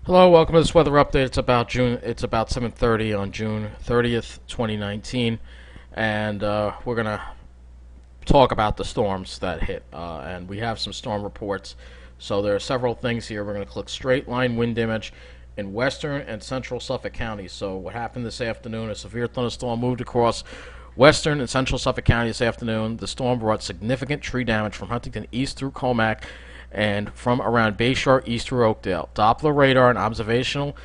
Hello, welcome to this weather update. It's about 7:30 on June 30th, 2019, and we're gonna talk about the storms that hit. And we have some storm reports. So there are several things here. We're gonna click straight line wind damage in western and central Suffolk counties. So what happened this afternoon? A severe thunderstorm moved across western and central Suffolk County this afternoon. The storm brought significant tree damage from Huntington east through Comac and from around Bayshore east through Oakdale. Doppler radar and observational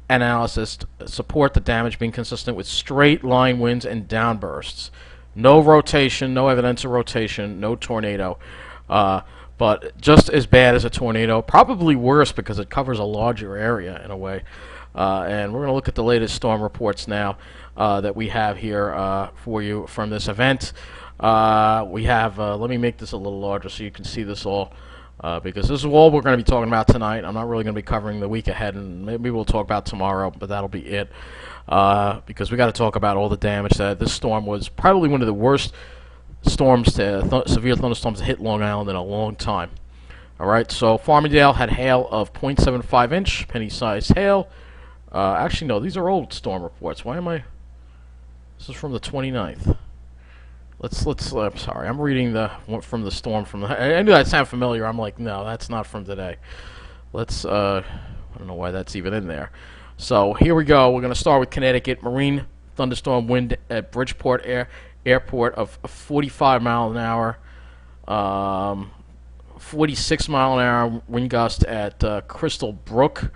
analysis support the damage being consistent with straight line winds and downbursts. No rotation, no evidence of rotation, no tornado. But just as bad as a tornado, probably worse because it covers a larger area in a way. And we're going to look at the latest storm reports now that we have here for you from this event. We have, let me make this a little larger so you can see this all. Because this is all we're going to be talking about tonight. I'm not really going to be covering the week ahead, and maybe we'll talk about tomorrow, but that'll be it. Because we got to talk about all the damage that this storm was probably one of the worst storms, severe thunderstorms to hit Long Island in a long time. All right, so Farmingdale had hail of 0.75 inch, penny-sized hail. Actually, no, these are old storm reports. Why am I? This is from the 29th. I'm sorry. I'm reading from the storm from the. I knew that sounded familiar. I'm like, no, that's not from today. I don't know why that's even in there. So here we go. We're gonna start with Connecticut. Marine thunderstorm wind at Bridgeport Airport of 45 miles an hour. 46 mile an hour wind gust at Crystal Brook.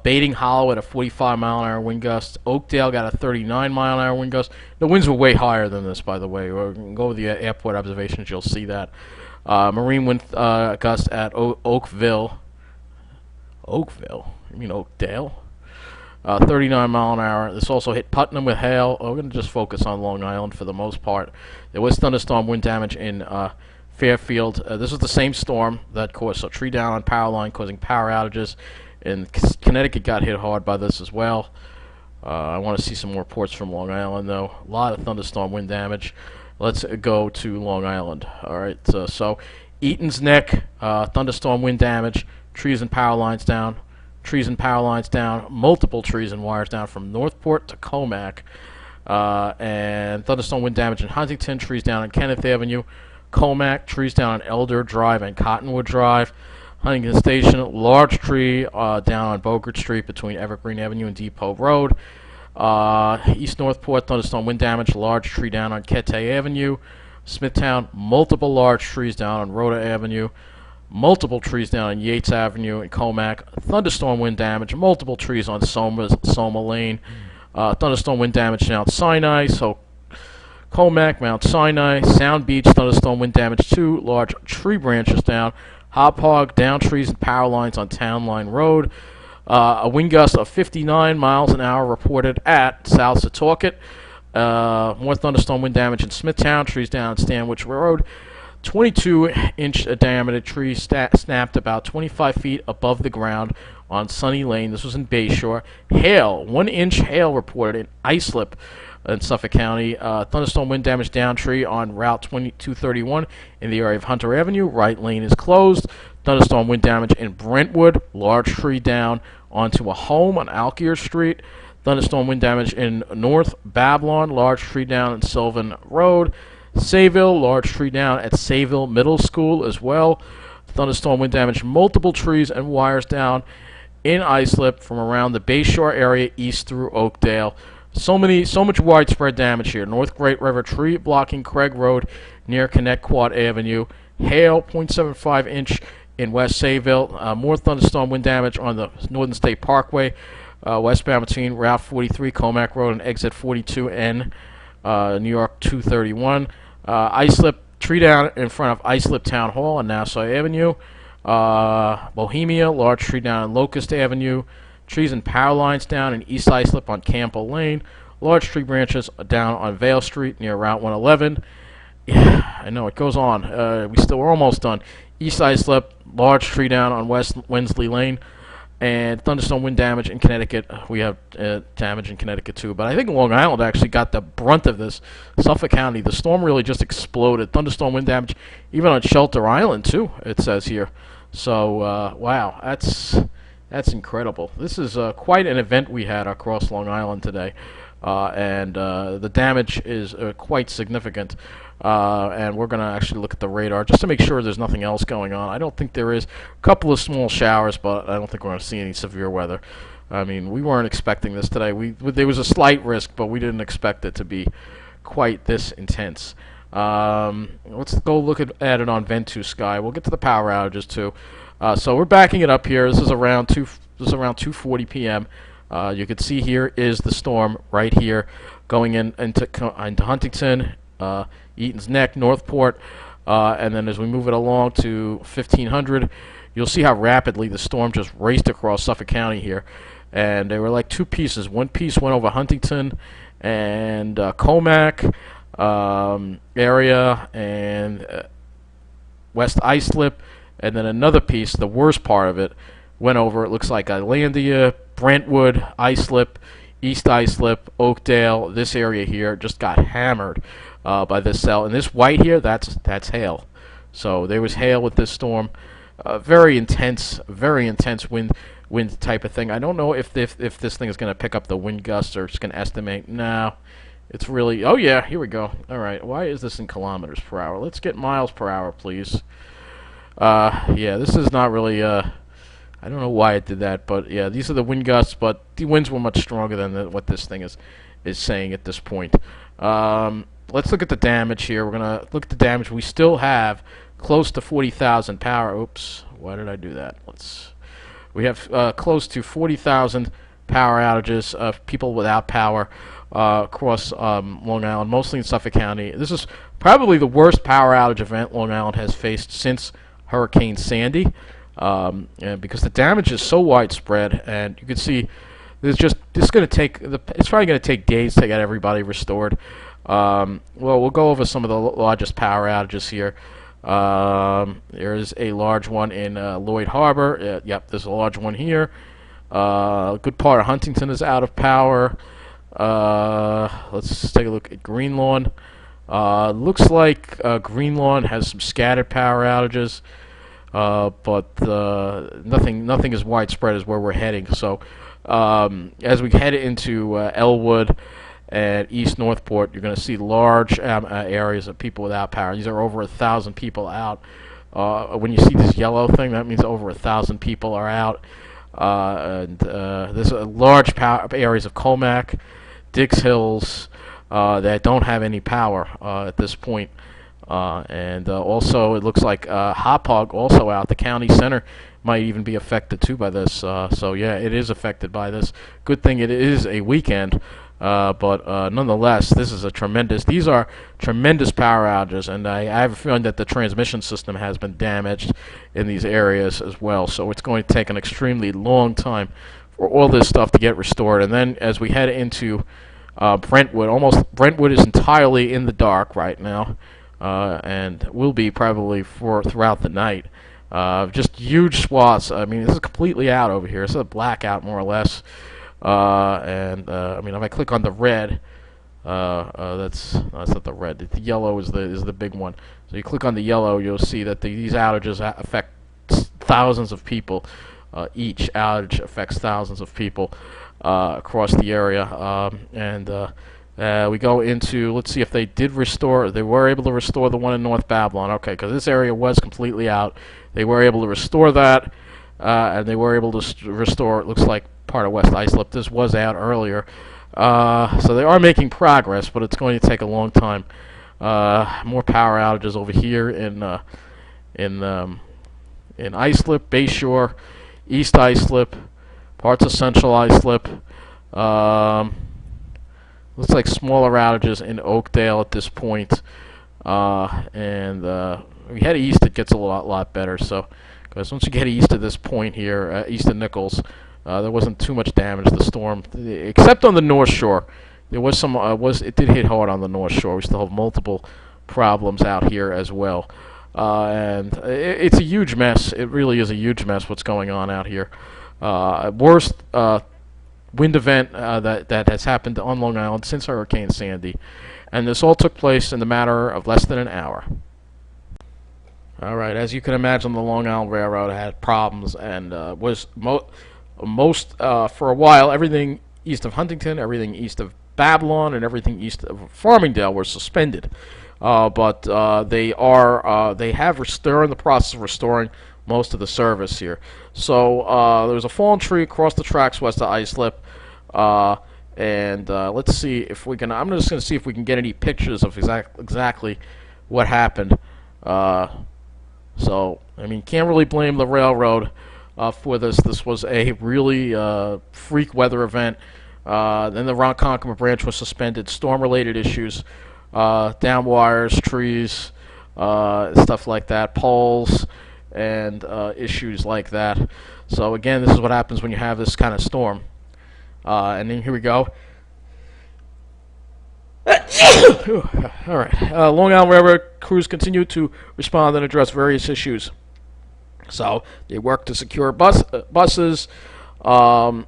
Baiting Hollow at a 45 mile an hour wind gust. Oakdale got a 39 mile an hour wind gust. The winds were way higher than this, by the way. We're going to go over the airport observations. You'll see that. Marine wind gust at Oakville. Oakville? You mean Oakdale? 39 mile an hour. This also hit Putnam with hail. We're going to just focus on Long Island for the most part. There was thunderstorm wind damage in Fairfield. This was the same storm that caused a tree down on power line, causing power outages. And Connecticut got hit hard by this as well. I want to see some more reports from Long Island, though. A lot of thunderstorm wind damage. Let's go to Long Island. All right, so Eaton's Neck, thunderstorm wind damage, trees and power lines down, multiple trees and wires down from Northport to Comac, and thunderstorm wind damage in Huntington, trees down on Kenneth Avenue, Comac, trees down on Elder Drive and Cottonwood Drive. Huntington Station, large tree down on Bogert Street between Evergreen Avenue and Depot Road. East Northport, thunderstorm wind damage, large tree down on Kete Avenue. Smithtown, multiple large trees down on Rhoda Avenue. Multiple trees down on Yates Avenue and Comac. Thunderstorm wind damage, multiple trees on Soma Lane. Thunderstorm wind damage down Sinai, so Comac, Mount Sinai. Sound Beach, thunderstorm wind damage, 2 large tree branches down. Hop Hog, down trees and power lines on Town Line Road. A wind gust of 59 miles an hour reported at South Setauket. More thunderstorm wind damage in Smithtown, trees down on Stanwich Road. 22-inch diameter tree snapped about 25 feet above the ground on Sunny Lane. This was in Bayshore. Hail, 1-inch hail reported in Islip in Suffolk County. Thunderstorm wind damage down tree on Route 2231 in the area of Hunter Avenue. Right lane is closed. Thunderstorm wind damage in Brentwood. Large tree down onto a home on Alkier Street. Thunderstorm wind damage in North Babylon. Large tree down in Sylvan Road. Sayville. Large tree down at Sayville Middle School as well. Thunderstorm wind damage. Multiple trees and wires down in Islip from around the Bayshore area east through Oakdale. So much widespread damage here. North Great River tree blocking Craig Road near Connecticut Avenue. Hail, 0.75 inch in West Sayville. More thunderstorm wind damage on the Northern State Parkway, westbound between Route 43, Comac Road, and Exit 42N, New York 231. Islip, tree down in front of Islip Town Hall on Nassau Avenue. Bohemia, large tree down on Locust Avenue. Trees and power lines down in East Islip on Campbell Lane. Large tree branches down on Vale Street near Route 111. Yeah, I know, it goes on. We're almost done. East Islip, large tree down on West Wensley Lane. And thunderstorm wind damage in Connecticut. We have damage in Connecticut too. But I think Long Island actually got the brunt of this. Suffolk County, the storm really just exploded. Thunderstorm wind damage even on Shelter Island too, it says here. So, wow, That's incredible. This is quite an event we had across Long Island today, and the damage is quite significant. And we're going to actually look at the radar just to make sure there's nothing else going on. I don't think there is. A couple of small showers, but I don't think we're going to see any severe weather. I mean, we weren't expecting this today. There was a slight risk, but we didn't expect it to be quite this intense. Let's go look at it on Ventu Sky. We'll get to the power outages too. So we're backing it up here. This is around 2:40 p.m. You can see here is the storm right here, going into Huntington, Eaton's Neck, Northport, and then as we move it along to 1500, you'll see how rapidly the storm just raced across Suffolk County here, and they were like two pieces. One piece went over Huntington and Comac area and West Islip. And then another piece, the worst part of it, went over, it looks like Islandia, Brentwood, Islip, East Islip, Oakdale. This area here just got hammered by this cell. And this white here, that's hail. So there was hail with this storm. Very intense wind type of thing. I don't know if this thing is going to pick up the wind gusts or it's going to estimate. No, it's really, oh yeah, here we go. All right, why is this in kilometers per hour? Let's get miles per hour, please. Yeah, this is not really, I don't know why it did that, but yeah, these are the wind gusts, but the winds were much stronger than what this thing is saying at this point. Let's look at the damage here. We're going to look at the damage. We still have close to 40,000 power. Oops, why did I do that? We have close to 40,000 power outages of people without power across Long Island, mostly in Suffolk County. This is probably the worst power outage event Long Island has faced since Hurricane Sandy, and because the damage is so widespread, and you can see it's going to take it's probably going to take days to get everybody restored. Well, we'll go over some of the largest power outages here. There is a large one in Lloyd Harbor. Yep, there's a large one here. A good part of Huntington is out of power. Let's take a look at Greenlawn. Looks like Greenlawn has some scattered power outages, but nothing as widespread as where we're heading. So as we head into Elwood and East Northport, you're going to see large areas of people without power. These are over 1,000 people out. When you see this yellow thing, that means over 1,000 people are out. And there's large areas of Comac, Dix Hills, that don't have any power at this point. And also, it looks like Hauppauge also out. The county center might even be affected too by this. So yeah, it is affected by this. Good thing it is a weekend. But nonetheless, these are tremendous power outages, and I have a feeling that the transmission system has been damaged in these areas as well. So it's going to take an extremely long time for all this stuff to get restored. And then as we head into Brentwood is entirely in the dark right now, and will be probably throughout the night. Just huge swaths. I mean, this is completely out over here. This is a blackout, more or less. I mean, if I click on the red, that's not the red. The yellow is the big one. So you click on the yellow, you'll see that these outages affect thousands of people. Each outage affects thousands of people across the area. We go into, let's see if they did restore. They were able to restore the one in North Babylon. Okay, because this area was completely out. They were able to restore that, and they were able to restore, it looks like, part of West Islip. This was out earlier. So they are making progress, but it's going to take a long time. More power outages over here in Islip, Bayshore, East Islip, parts of Central Islip. Looks like smaller outages in Oakdale at this point. We head east, it gets a lot better. So, because once you get east of this point here, east of Nichols, there wasn't too much damage. The storm, except on the North Shore, there was some. It did hit hard on the North Shore. We still have multiple problems out here as well, and it's a huge mess. It really is a huge mess. What's going on out here? Worst wind event that has happened on Long Island since Hurricane Sandy, and this all took place in the matter of less than an hour. All right, as you can imagine, the Long Island Railroad had problems and was for a while, everything east of Huntington, everything east of Babylon, and everything east of Farmingdale were suspended. But they have they're in the process of restoring most of the service here. So there was a fallen tree across the tracks west of Islip. And let's see if we can. I'm just going to see if we can get any pictures of exactly what happened. So, I mean, can't really blame the railroad for this. This was a really freak weather event. Then the Ronkonkoma branch was suspended. Storm-related issues, down wires, trees, stuff like that, poles, and issues like that. So, again, this is what happens when you have this kind of storm. And then here we go. All right. Long Island Railroad crews continue to respond and address various issues. So they work to secure buses, and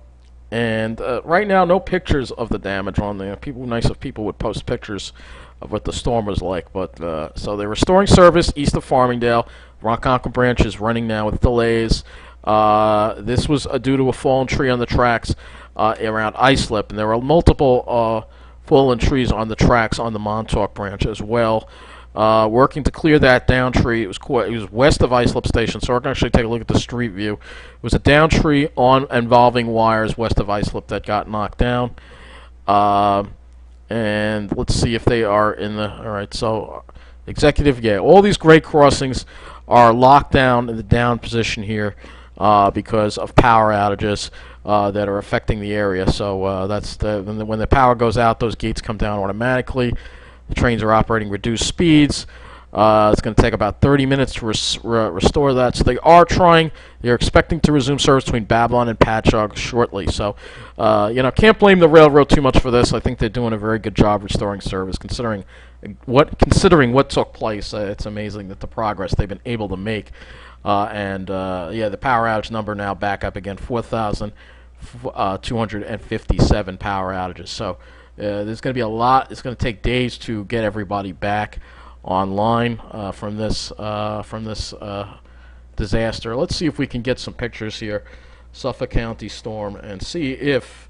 right now, no pictures of the damage on there. Nice if people would post pictures of what the storm was like. But so they're restoring service east of Farmingdale. Ronkonkoma branch is running now with delays. This was due to a fallen tree on the tracks around Islip, and there were multiple fallen trees on the tracks on the Montauk branch as well. Working to clear that down tree. It was west of Islip Station, so we're going to actually take a look at the street view. It was a down tree involving wires west of Islip that got knocked down. And let's see if they are in the... Alright, so executive, yeah. All these grade crossings are locked down in the down position here because of power outages that are affecting the area. So when the power goes out, those gates come down automatically. The trains are operating reduced speeds. It's going to take about 30 minutes to restore that. So they're expecting to resume service between Babylon and Patchogue shortly. So, can't blame the railroad too much for this. I think they're doing a very good job restoring service, considering what took place. It's amazing that the progress they've been able to make. The power outage number now back up again, 4,257 power outages. So there's going to be a lot. It's going to take days to get everybody back online from this disaster. Let's see if we can get some pictures here, Suffolk County storm, and see if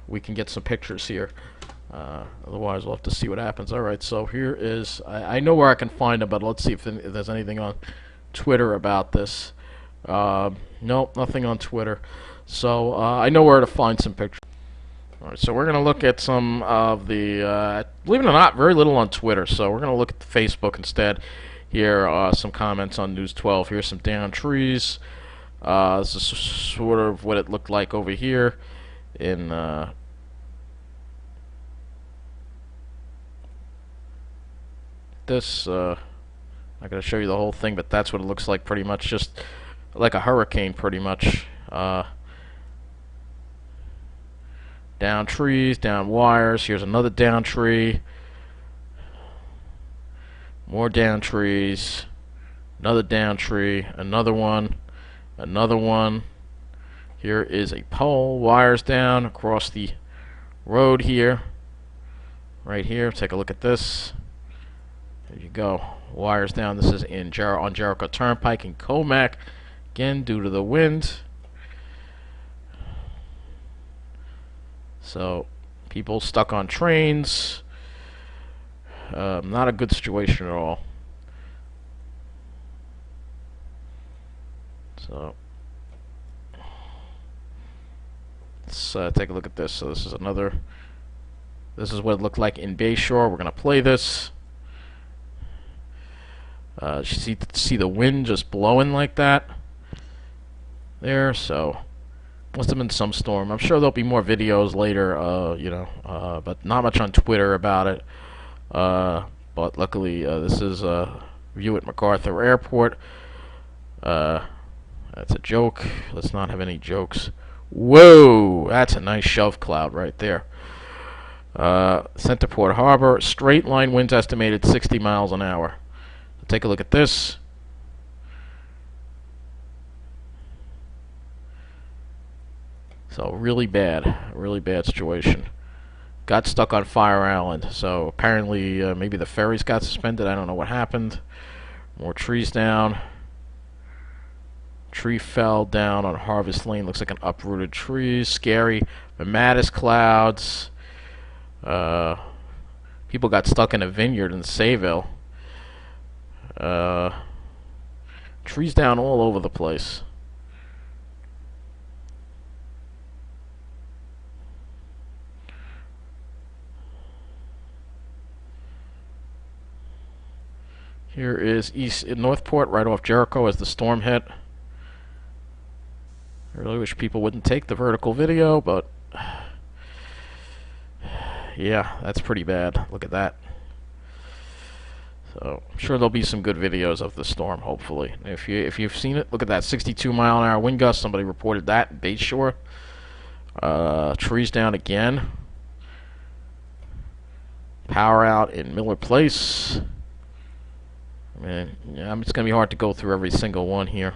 we can get some pictures here. Otherwise, we'll have to see what happens. All right, so here is. I know where I can find them, but let's see if there's anything on Twitter about this. Nope, nothing on Twitter. So I know where to find some pictures. Alright, so we're going to look at some of the, believe it or not, very little on Twitter. So we're going to look at the Facebook instead. Here some comments on News 12. Here's some down trees. This is sort of what it looked like over here in this. I'm not going to show you the whole thing, but that's what it looks like pretty much. Just like a hurricane pretty much. Down trees, down wires. Here's another down tree. More down trees. Another down tree. Another one. Another one. Here is a pole. Wires down across the road here. Right here. Take a look at this. There you go. Wires down. This is on Jericho Turnpike in Comac. Again, due to the wind. So, people stuck on trains. Not a good situation at all. So, let's take a look at this. So this is this is what it looked like in Bayshore. We're going to play this. You see the wind just blowing like that there. So, must have been some storm. I'm sure there'll be more videos later, but not much on Twitter about it. But luckily, this is a view at MacArthur Airport. That's a joke. Let's not have any jokes. Whoa, that's a nice shove cloud right there. Centerport Harbor, straight line winds estimated 60 miles an hour. Take a look at this. So really bad situation. Got stuck on Fire Island. So apparently maybe the ferries got suspended. I don't know what happened. More trees down. Tree fell down on Harvest Lane. Looks like an uprooted tree. Scary. Mattis clouds. People got stuck in a vineyard in Sayville. Trees down all over the place. Here is Northport, right off Jericho, as the storm hit. I really wish people wouldn't take the vertical video, but yeah, that's pretty bad. Look at that. So I'm sure there'll be some good videos of the storm, hopefully. If you've seen it, look at that 62-mile-an-hour wind gust. Somebody reported that in Bayshore. Trees down again. Power out in Miller Place. I mean, yeah, it's gonna be hard to go through every single one here.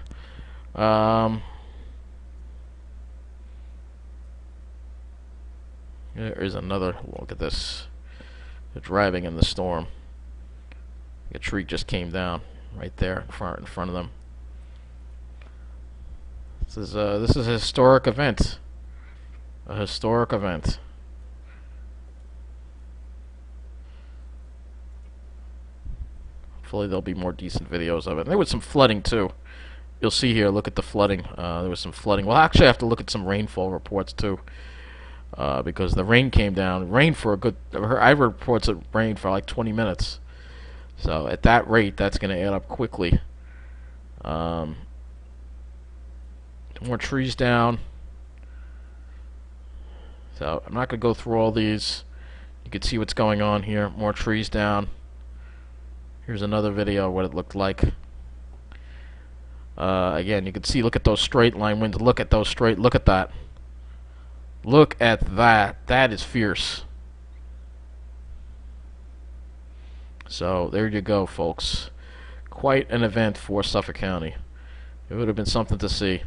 There is another. Look at this. They're driving in the storm. A tree just came down right there in front of them. This is a historic event. A historic event. Hopefully there'll be more decent videos of it. And there was some flooding too. You'll see here. Look at the flooding. There was some flooding. Well, actually, I have to look at some rainfall reports too, because the rain came down. Rain for a good. I heard reports of rain for like 20 minutes. So at that rate, that's going to add up quickly. More trees down. So I'm not going to go through all these. You can see what's going on here. More trees down. Here's another video of what it looked like. Again, you can see, look at those straight line winds. Look at those straight. Look at that. Look at that. That is fierce. So there you go, folks. Quite an event for Suffolk County. It would have been something to see.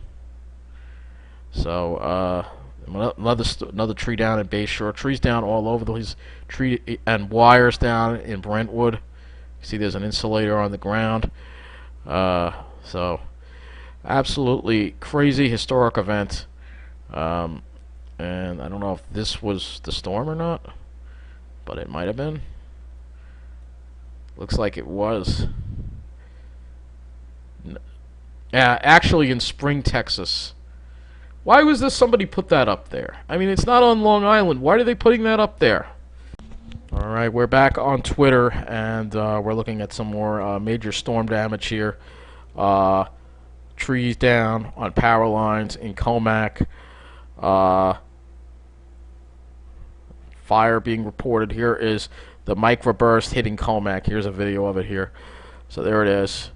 So another tree down in Bayshore. Trees down all over. These tree and wires down in Brentwood. You see, there's an insulator on the ground. So absolutely crazy historic event. And I don't know if this was the storm or not, but it might have been. Looks like it was. Yeah, actually in Spring, Texas. Why was this? Somebody put that up there? I mean, it's not on Long Island. Why are they putting that up there? Alright, we're back on Twitter, and we're looking at some more major storm damage here. Trees down on power lines in Comac. Fire being reported. Here is the microburst hitting Comac. Here's a video of it here. So there it is.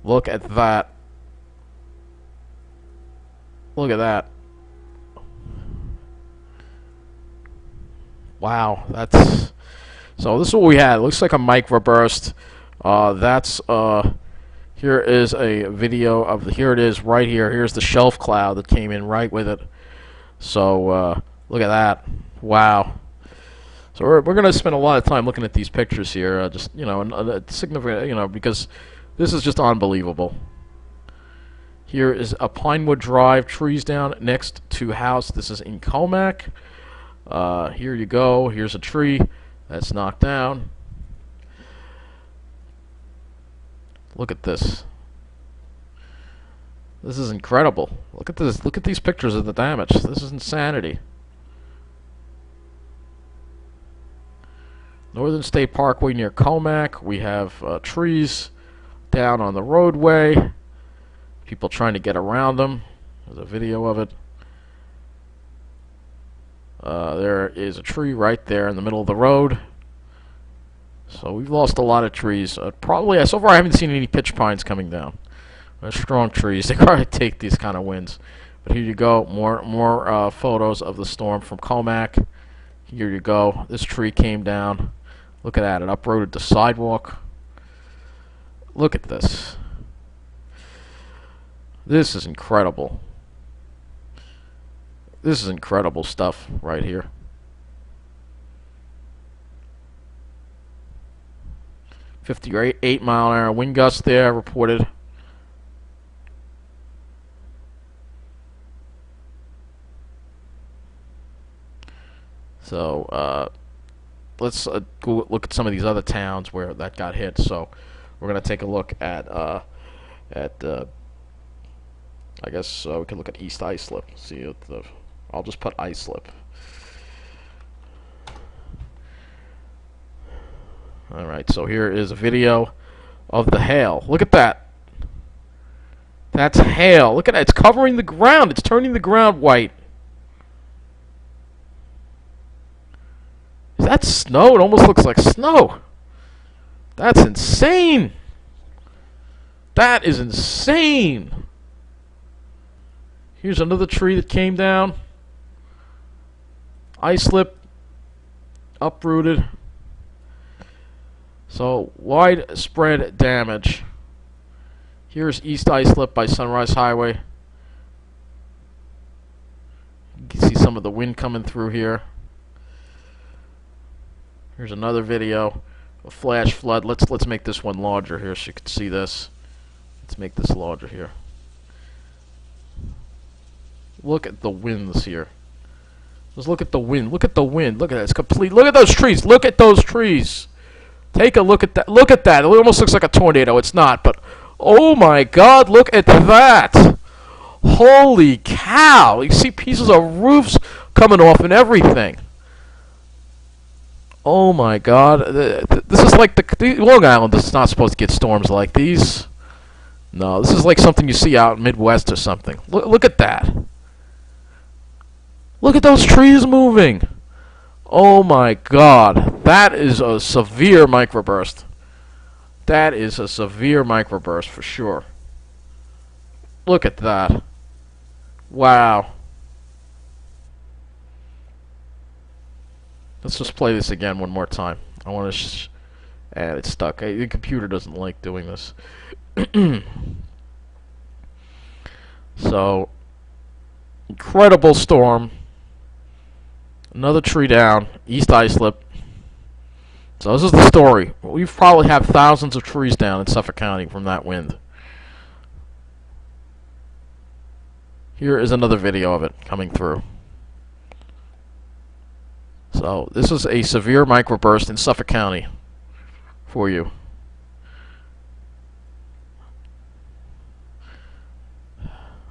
Look at that. Look at that. Wow, that's... So this is what we had. It looks like a microburst. Here is a video of the... Here it is right here. Here's the shelf cloud that came in right with it. So, look at that. Wow. So we're going to spend a lot of time looking at these pictures here. Just, you know, significant, you know, because this is just unbelievable. Here is a Pinewood Drive, trees down next to house. This is in Comac. Here you go. Here's a tree that's knocked down. Look at this. This is incredible. Look at this. Look at these pictures of the damage. This is insanity. Northern State Parkway near Comac. We have trees down on the roadway. People trying to get around them. There's a video of it. There is a tree right there in the middle of the road. So we've lost a lot of trees. Probably, so far I haven't seen any pitch pines coming down. They're strong trees. They gotta take these kind of winds. But here you go. More photos of the storm from Comac. Here you go. This tree came down. Look at that. It uprooted the sidewalk. Look at this. This is incredible. This is incredible stuff right here. 58-mile-an-hour wind gust there reported. So let's go look at some of these other towns where that got hit. So we're gonna take a look at I guess we can look at East Islip. See what the I'll just put Islip. All right. So here is a video of the hail. Look at that. That's hail. Look at that. It's covering the ground. It's turning the ground white. Is that snow? It almost looks like snow. That's insane. That is insane. Here's another tree that came down. Islip uprooted. So widespread damage. Here's East Islip by Sunrise Highway. You can see some of the wind coming through here. Here's another video. A flash flood. Let's make this one larger here so you can see this. Let's make this larger here. Look at the winds here. Just look at the wind. Look at the wind. Look at that. It's complete. Look at those trees. Look at those trees. Take a look at that. Look at that. It almost looks like a tornado. It's not, but oh my God, look at that. Holy cow. You see pieces of roofs coming off and everything. Oh my God. This is like the Long Island is not supposed to get storms like these. No, this is like something you see out in Midwest or something. Look at that. Look at those trees moving. Oh my God. That is a severe microburst. That is a severe microburst for sure. Look at that. Wow. Let's just play this again one more time. I want to and it's stuck. The computer doesn't like doing this. So, incredible storm. Another tree down. East Islip. So this is the story. We probably have thousands of trees down in Suffolk County from that wind. Here is another video of it coming through. So this is a severe microburst in Suffolk County for you.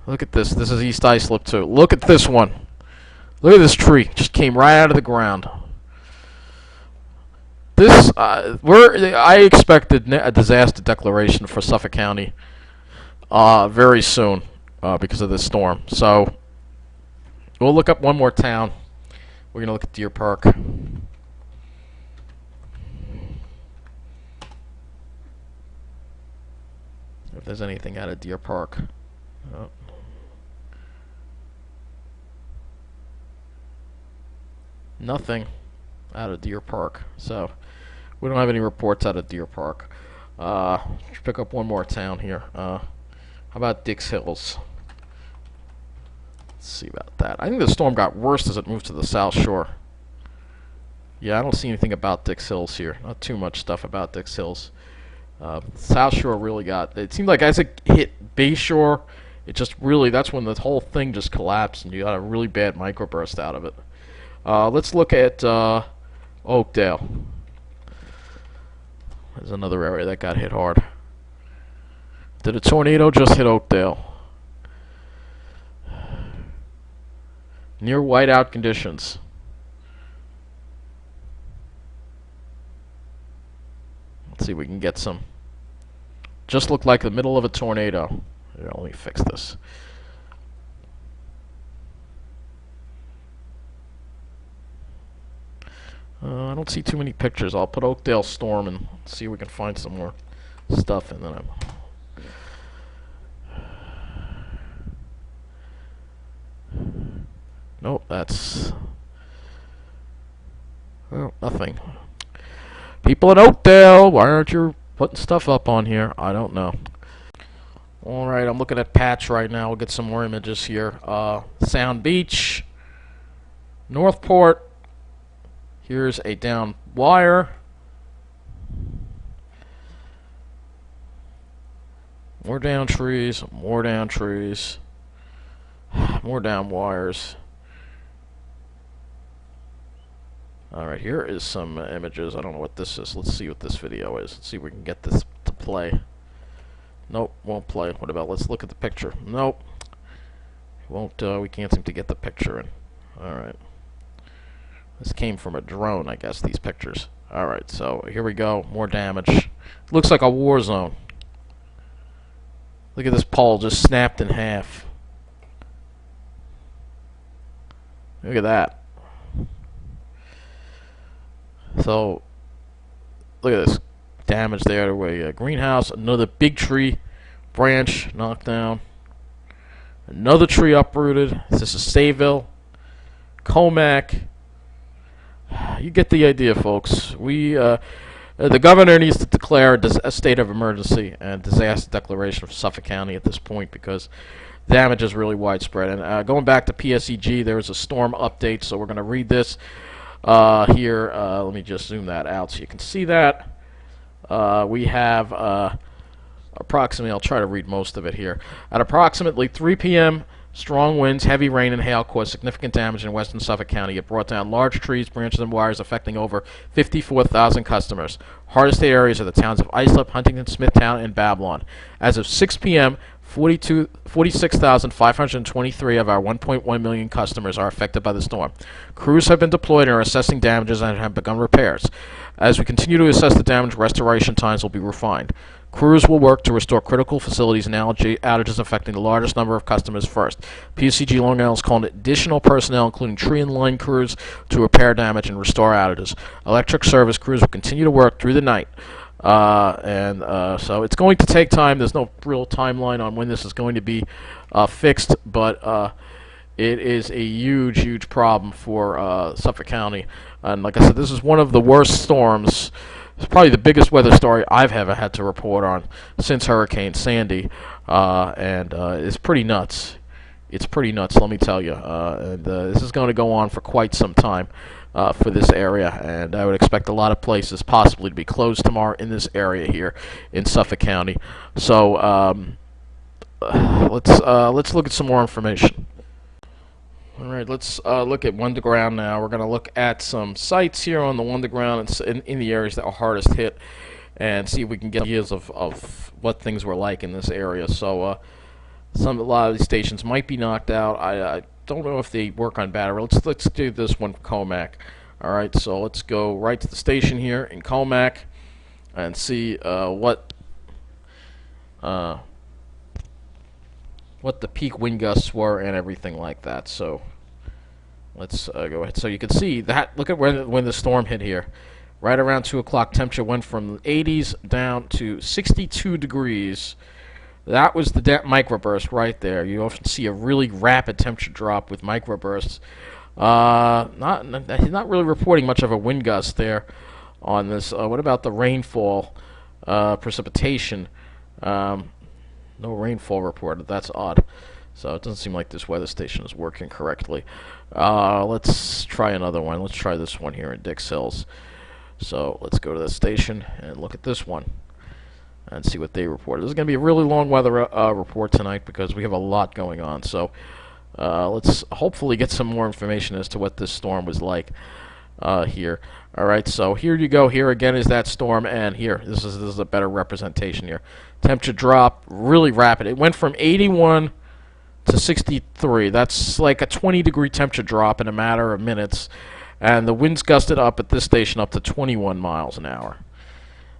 Look at this. This is East Islip too. Look at this one. Look at this tree. Just came right out of the ground. This, I expected a disaster declaration for Suffolk County very soon because of this storm. So we'll look up one more town. We're going to look at Deer Park. If there's anything out of Deer Park. Oh. Nothing out of Deer Park. So we don't have any reports out of Deer Park. Let's pick up one more town here. How about Dix Hills? Let's see about that. I think the storm got worse as it moved to the South Shore. Yeah, I don't see anything about Dix Hills here. Not too much stuff about Dix Hills. South Shore really got... It seemed like as it hit Bay Shore, it just really... That's when the whole thing just collapsed and you got a really bad microburst out of it. Let's look at Oakdale. There's another area that got hit hard. Did a tornado just hit Oakdale? Near whiteout conditions. Let's see if we can get some. Just looked like the middle of a tornado. Here, let me fix this. I don't see too many pictures. I'll put Oakdale storm and see if we can find some more stuff, and then nope, that's nothing. People in Oakdale, why aren't you putting stuff up on here? I don't know. Alright, I'm looking at Patch right now. We'll get some more images here. Sound Beach, Northport. Here's a down wire. More down trees, more down trees, more down wires. Alright, here is some images. I don't know what this is. Let's see what this video is. Let's see if we can get this to play. Nope, won't play. What about, let's look at the picture. Nope. Won't, we can't seem to get the picture in. Alright. This came from a drone, I guess, these pictures. Alright, so here we go. More damage. Looks like a war zone. Look at this pole just snapped in half. Look at that. So, look at this damage there to a greenhouse. Another big tree branch knocked down. Another tree uprooted. This is Sayville, Comac. You get the idea, folks. The governor needs to declare a state of emergency and disaster declaration for Suffolk County at this point because damage is really widespread. And going back to PSEG, there is a storm update, so we're going to read this here. Let me just zoom that out so you can see that. We have approximately, I'll try to read most of it here. At approximately 3 p.m., strong winds, heavy rain, and hail caused significant damage in western Suffolk County. It brought down large trees, branches, and wires, affecting over 54,000 customers. Hardest hit areas are the towns of Islip, Huntington, Smithtown, and Babylon. As of 6 p.m., 46,523 of our 1.1 million customers are affected by the storm. Crews have been deployed and are assessing damages and have begun repairs. As we continue to assess the damage, restoration times will be refined. Crews will work to restore critical facilities and outages affecting the largest number of customers first. PSEG Long Island is calling additional personnel, including tree and line crews, to repair damage and restore outages. Electric service crews will continue to work through the night. So it's going to take time. There's no real timeline on when this is going to be fixed, but it is a huge, huge problem for Suffolk County. And like I said, this is one of the worst storms. It's probably the biggest weather story I've ever had to report on since Hurricane Sandy, and it's pretty nuts. It's pretty nuts, let me tell you. This is going to go on for quite some time for this area, and I would expect a lot of places possibly to be closed tomorrow in this area here in Suffolk County. So let's look at some more information. All right, let's look at Wonderground now. We're going to look at some sites here on the Wonderground in the areas that are hardest hit and see if we can get ideas of what things were like in this area. So a lot of these stations might be knocked out. I don't know if they work on battery. Let's do this one for Comac. All right, so let's go right to the station here in Comac and see what the peak wind gusts were and everything like that. So let's go ahead. So you can see that. Look at when the storm hit here. Right around 2 o'clock, temperature went from 80s down to 62 degrees. That was the microburst right there. You often see a really rapid temperature drop with microbursts. Not really reporting much of a wind gust there on this. What about the rainfall, precipitation? No rainfall reported. That's odd. So it doesn't seem like this weather station is working correctly. Let's try another one. Let's try this one here in Dix Hills. So let's go to the station and look at this one and see what they reported. This is going to be a really long weather report tonight because we have a lot going on. So let's hopefully get some more information as to what this storm was like here. All right, so here you go. Here again is that storm, and here this is a better representation here. Temperature drop really rapid. It went from 81 to 63. That's like a 20-degree temperature drop in a matter of minutes, and the winds gusted up at this station up to 21 miles an hour.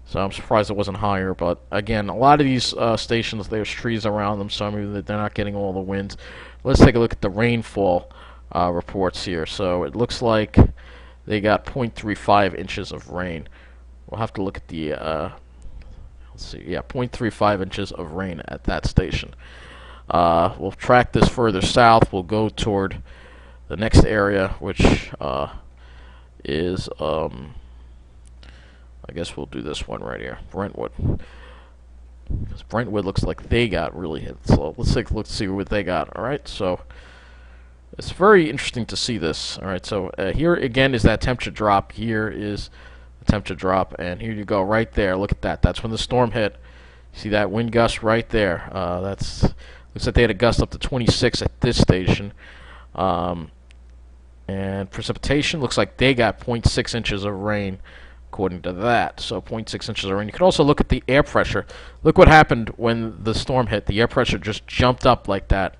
So I'm surprised it wasn't higher, but again, a lot of these stations, there's trees around them, so maybe they're not getting all the winds. Let's take a look at the rainfall reports here. So it looks like they got 0.35 inches of rain. We'll have to look at the, let's see, yeah, 0.35 inches of rain at that station. We'll track this further south. We'll go toward the next area, which is, I guess we'll do this one right here, Brentwood. Because Brentwood looks like they got really hit. So let's take a look to see what they got. All right, so it's very interesting to see this. All right, so here again is that temperature drop. Here is the temperature drop, and here you go right there. Look at that. That's when the storm hit. See that wind gust right there. Looks like they had a gust up to 26 at this station. And precipitation looks like they got 0.6 inches of rain, according to that. So 0.6 inches of rain. You can also look at the air pressure. Look what happened when the storm hit. The air pressure just jumped up like that.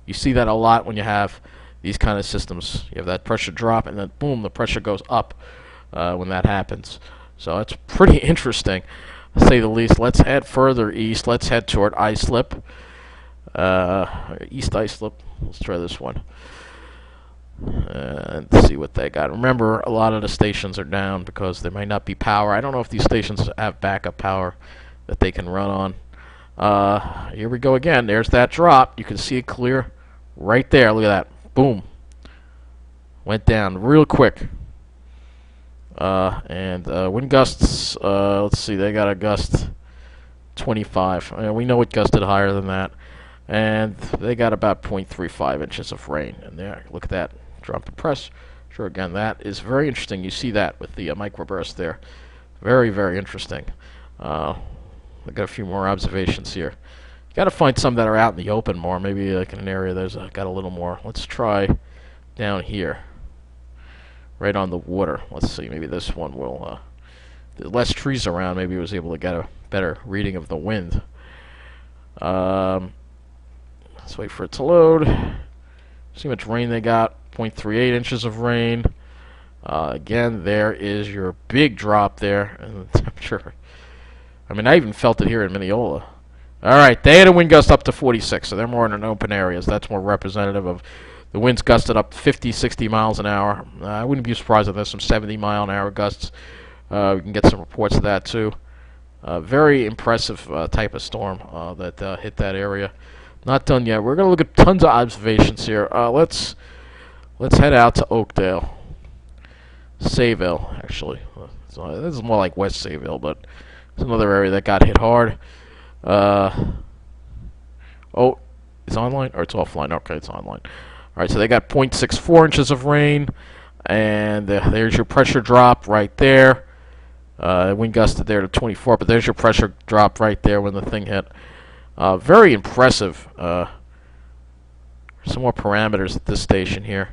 You see that a lot when you have these kind of systems. You have that pressure drop, and then boom, the pressure goes up when that happens. So it's pretty interesting, to say the least. Let's head further east. Let's head toward Islip. East Islip. Let's try this one. And see what they got. Remember, a lot of the stations are down because there might not be power. I don't know if these stations have backup power that they can run on. Here we go again. There's that drop. You can see it clear right there. Look at that. Boom. Went down real quick. And wind gusts, let's see, they got a gust 25. We know it gusted higher than that. And they got about 0.35 inches of rain. And there, look at that. Drop in pressure. Sure, again, that is very interesting. You see that with the microburst there. Very, very interesting. I got a few more observations here. You got to find some that are out in the open more. Maybe like in an area there's got a little more. Let's try down here, right on the water. Let's see. Maybe this one will. There's less trees around. Maybe it was able to get a better reading of the wind. Let's wait for it to load. See how much rain they got. 0.38 inches of rain. Again, there is your big drop there in the temperature. I mean, I even felt it here in Mineola. Alright, they had a wind gust up to 46, so they're more in open areas. That's more representative of the winds gusted up 50, 60 miles an hour. I wouldn't be surprised if there's some 70-mile-an-hour gusts. We can get some reports of that, too. Very impressive type of storm that hit that area. Not done yet. We're going to look at tons of observations here. Let's head out to Oakdale. Sayville, actually. So this is more like West Sayville, but it's another area that got hit hard. Oh, it's online? Or it's offline? Okay, it's online. Alright, so they got 0.64 inches of rain. And there's your pressure drop right there. Wind gusted there to 24, but there's your pressure drop right there when the thing hit. Very impressive. Some more parameters at this station here.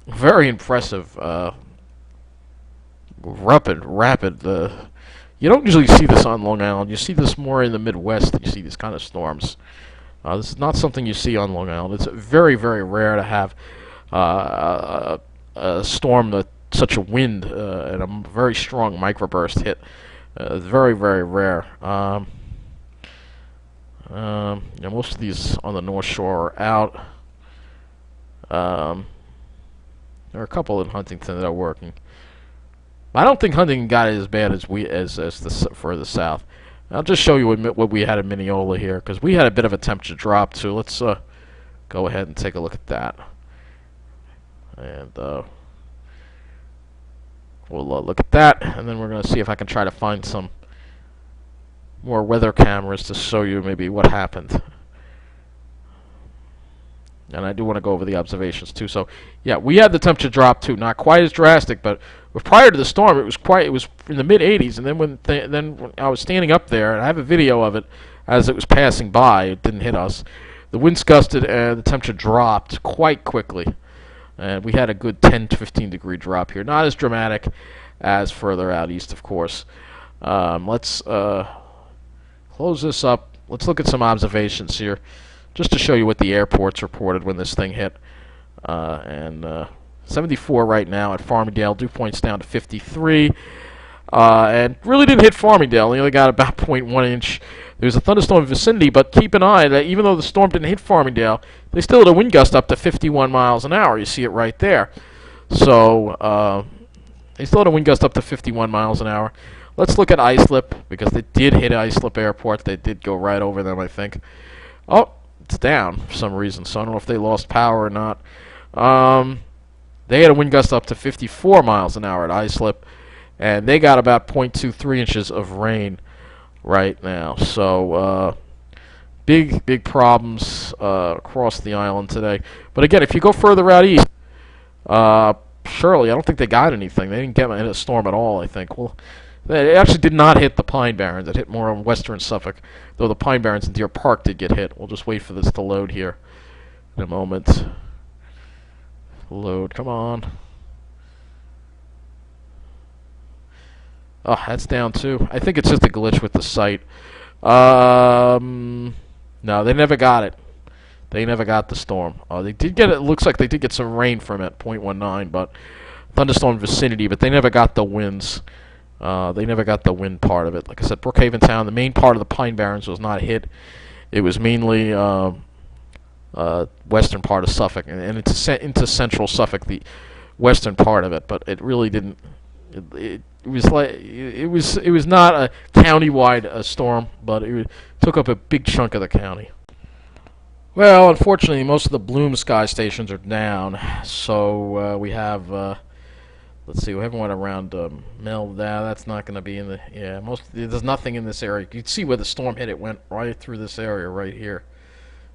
Very impressive. Rapid. You don't usually see this on Long Island. You see this more in the Midwest. You see these kind of storms. This is not something you see on Long Island. It's very, very rare to have a storm that such a wind and a very strong microburst hit. It's very, very rare. Most of these on the North Shore are out. There are a couple in Huntington that are working. I don't think Huntington got it as bad as the further south. I'll just show you what we had in Mineola here, because we had a bit of a temperature drop too. Let's go ahead and take a look at that. And we'll look at that, and then we're going to see if I can try to find some more weather cameras to show you maybe what happened. And I do want to go over the observations too. So yeah, we had the temperature drop too. Not quite as drastic, but prior to the storm, it was in the mid 80s. And then when I was standing up there, and I have a video of it as it was passing by. It didn't hit us. The winds gusted and the temperature dropped quite quickly. And we had a good 10 to 15 degree drop here. Not as dramatic as further out east, of course. Let's close this up. Let's look at some observations here, just to show you what the airports reported when this thing hit. 74 right now at Farmingdale. Dew point's down to 53. And really didn't hit Farmingdale. They only got about 0.1 inch. There was a thunderstorm vicinity, but keep an eye that even though the storm didn't hit Farmingdale, they still had a wind gust up to 51 miles an hour. You see it right there. So they still had a wind gust up to 51 miles an hour. Let's look at Islip, because they did hit Islip Airport. They did go right over them, I think. Oh, it's down for some reason, so I don't know if they lost power or not. They had a wind gust up to 54 miles an hour at Islip, and they got about 0.23 inches of rain right now. So big problems across the island today. But again, if you go further out east, Shirley, I don't think they got anything. They didn't get in a storm at all, I think. Well, it actually did not hit the Pine Barrens. It hit more on western Suffolk, though the Pine Barrens and Deer Park did get hit. We'll just wait for this to load here in a moment. Load, come on. Oh, that's down too. I think it's just a glitch with the site. No, they never got it. They never got the storm. They did get it. Looks like they did get some rain from it, 0.19, but thunderstorm vicinity. But they never got the winds. They never got the wind part of it. Like I said, Brookhaven Town, the main part of the Pine Barrens was not hit. It was mainly western part of Suffolk, and it's into central Suffolk, the western part of it. But it really didn't. It was like it was not a county-wide storm, but it took up a big chunk of the county. Well, unfortunately, most of the Bloom Sky stations are down, so we have. Let's see, we haven't went around Mel. That's not going to be in the. Yeah, there's nothing in this area. You can see where the storm hit. It went right through this area right here,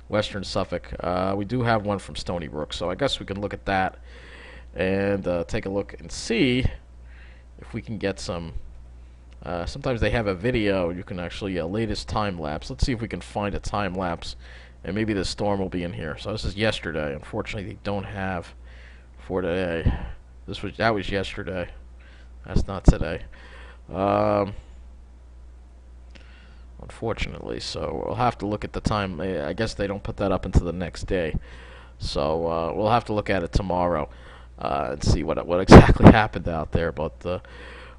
western Suffolk. We do have one from Stony Brook, so I guess we can look at that and take a look and see if we can get some. Sometimes they have a video. You can actually latest time lapse. Let's see if we can find a time lapse, and maybe the storm will be in here. So this is yesterday. Unfortunately, they don't have for today. That was yesterday. That's not today. Unfortunately, so we'll have to look at the time. I guess they don't put that up until the next day. So we'll have to look at it tomorrow and see what exactly happened out there. But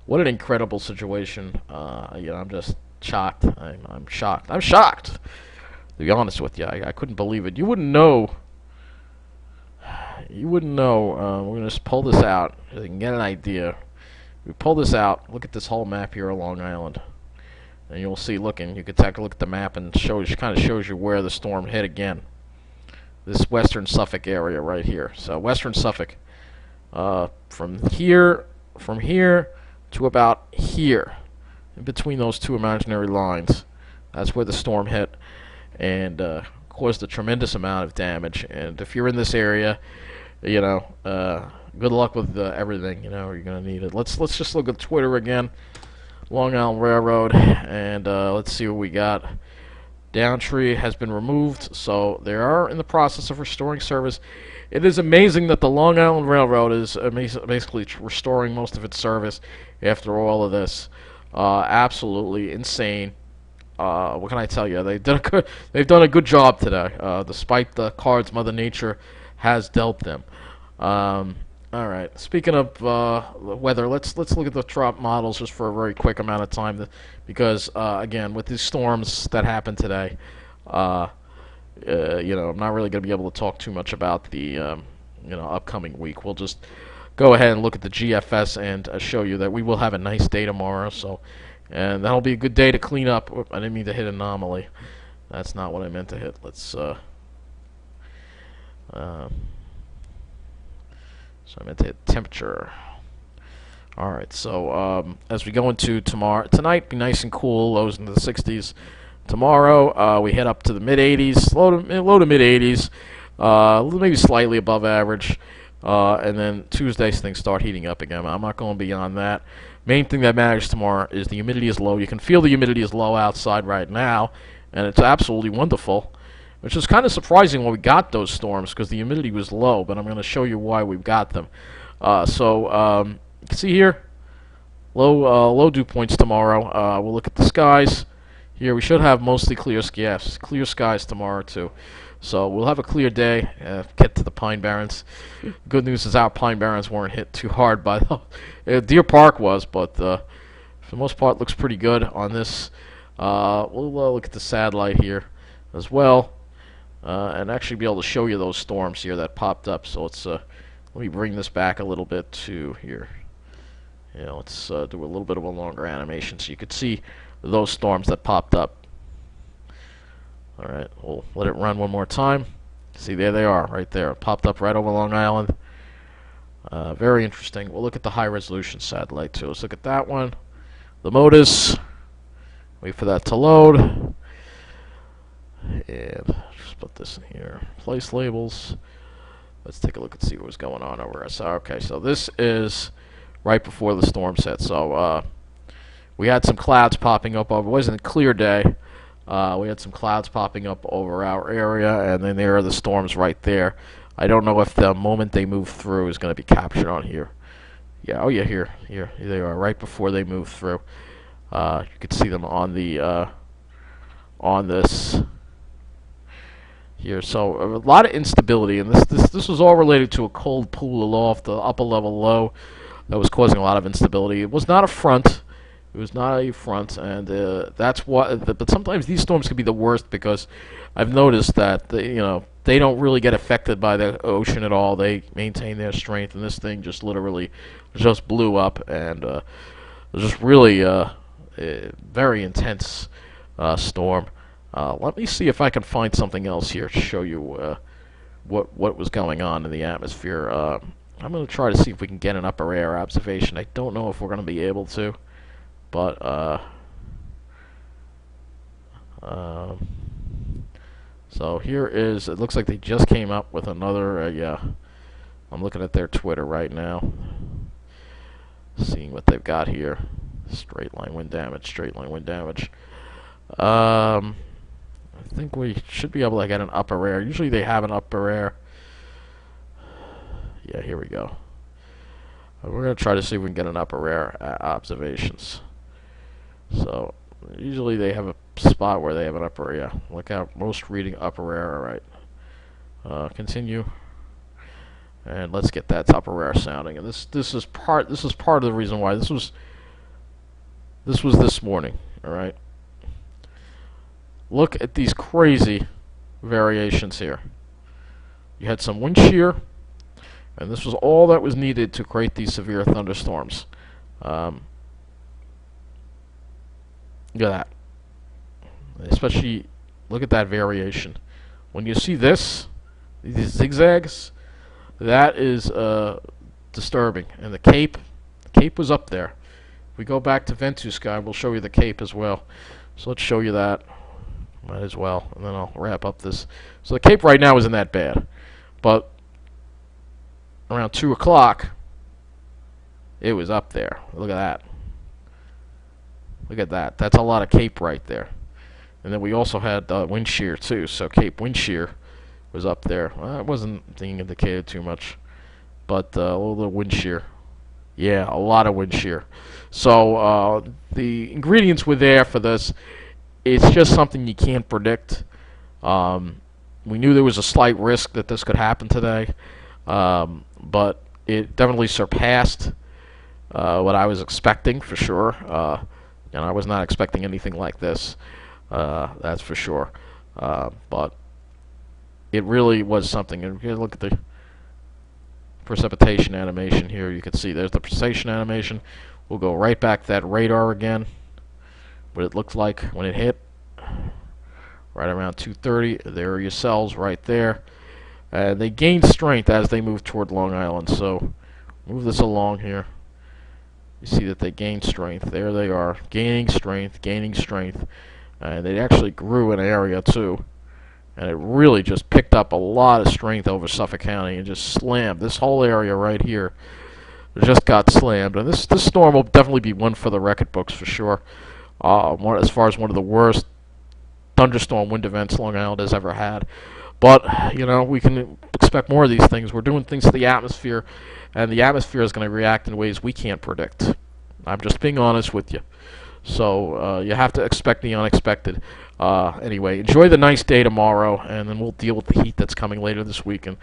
what an incredible situation. I'm just shocked. I'm shocked. I'm shocked. To be honest with you, I couldn't believe it. You wouldn't know. You wouldn't know. We're gonna just pull this out so you can get an idea. We pull this out. Look at this whole map here of Long Island, and you'll see. You could take a look at the map and kind of shows you where the storm hit again. This western Suffolk area right here. So western Suffolk, from here to about here, in between those two imaginary lines, that's where the storm hit, and caused a tremendous amount of damage. And if you're in this area, good luck with everything. You're gonna need it. Let's just look at Twitter again. Long Island Railroad, and let's see what we got. Downtree has been removed, so they are in the process of restoring service. It is amazing that the Long Island Railroad is basically restoring most of its service after all of this. Absolutely insane. What can I tell you? They've done a good job today, despite the cards Mother Nature has dealt them. All right. Speaking of weather, let's look at the trop models just for a very quick amount of time, because again, with these storms that happened today, I'm not really going to be able to talk too much about the upcoming week. We'll just go ahead and look at the GFS and show you that we will have a nice day tomorrow. And that'll be a good day to clean up. I didn't mean to hit anomaly. That's not what I meant to hit. So I meant to hit temperature. Alright, so as we go into tonight, be nice and cool, lows into the 60s. Tomorrow, we head up to the mid-80s, low to mid-80s, maybe slightly above average. And then Tuesday, things start heating up again. I'm not going beyond that. Main thing that matters tomorrow is the humidity is low. You can feel the humidity is low outside right now, and it's absolutely wonderful, which is kind of surprising when we got those storms because the humidity was low, but I'm going to show you why we've got them. You can see here, low dew points tomorrow. We'll look at the skies. Here we should have mostly clear skies tomorrow too. So we'll have a clear day. Get to the Pine Barrens. Good news is our Pine Barrens weren't hit too hard by Deer Park was, but for the most part looks pretty good on this. We'll look at the satellite here as well, and actually be able to show you those storms here that popped up. So let me bring this back a little bit to here. Let's do a little bit of a longer animation so you could see those storms that popped up. Alright, we'll let it run one more time. See, there they are, right there. It popped up right over Long Island. Very interesting. We'll look at the high-resolution satellite, too. Let's look at that one. The MODIS. Wait for that to load. And just put this in here. Place labels. Let's take a look and see what's going on over here. So, okay, so this is right before the storm set. So, we had some clouds popping up over. It wasn't a clear day. We had some clouds popping up over our area, and then there are the storms right there. I don't know if the moment they move through is going to be captured on here. Yeah, oh yeah, here they are, right before they move through. You can see them on the on this here. So a lot of instability, and this was all related to a cold pool aloft, the upper level low, that was causing a lot of instability. It was not a front. It was not a front, and that's what. But sometimes these storms can be the worst because I've noticed that they don't really get affected by the ocean at all. They maintain their strength, and this thing just literally just blew up, and it was just really a very intense storm. Let me see if I can find something else here to show you what was going on in the atmosphere. I'm going to try to see if we can get an upper air observation. I don't know if we're going to be able to, but so here is, it looks like they just came up with another, yeah, I'm looking at their Twitter right now, seeing what they've got here. Straight line wind damage, straight line wind damage. I think we should be able to get an upper air. Usually they have an upper air. Yeah, here we go. We're going to try to see if we can get an upper air observations. So usually they have a spot where they have an upper air. Look out, most reading upper air. All right. Continue. And let's get that upper air sounding. And this is part of the reason why this was this morning. All right. Look at these crazy variations here. You had some wind shear, and this was all that was needed to create these severe thunderstorms. Look at that. Especially, look at that variation. When you see this, these zigzags, that is disturbing. And the Cape was up there. If we go back to Ventusky, we'll show you the Cape as well. So let's show you that. Might as well, and then I'll wrap up this. So the Cape right now isn't that bad, but around 2 o'clock, it was up there. Look at that. Look at that. That's a lot of Cape right there. And then we also had wind shear too. So Cape wind shear was up there. Well, it wasn't being indicated too much, but a little wind shear. Yeah, a lot of wind shear. So the ingredients were there for this. It's just something you can't predict. We knew there was a slight risk that this could happen today, but it definitely surpassed what I was expecting for sure. And I was not expecting anything like this, that's for sure. But it really was something. And here, look at the precipitation animation here. You can see there's the precipitation animation. We'll go right back to that radar again. What it looked like when it hit, right around 2:30. There are your cells right there. They gained strength as they moved toward Long Island. So move this along here. You see that they gained strength. There they are, gaining strength, and they actually grew in area too. And it really just picked up a lot of strength over Suffolk County and just slammed this whole area right here. It just got slammed, and this storm will definitely be one for the record books for sure. As far as one of the worst thunderstorm wind events Long Island has ever had. But, we can expect more of these things. We're doing things to the atmosphere, and the atmosphere is going to react in ways we can't predict. I'm just being honest with you. So you have to expect the unexpected. Anyway, enjoy the nice day tomorrow, and then we'll deal with the heat that's coming later this week and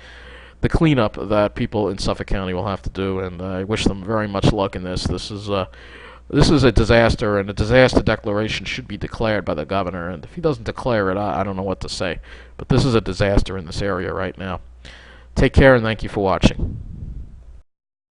the cleanup that people in Suffolk County will have to do. And I wish them very much luck in this. This is a disaster, and a disaster declaration should be declared by the governor. And if he doesn't declare it, I don't know what to say. But this is a disaster in this area right now. Take care, and thank you for watching.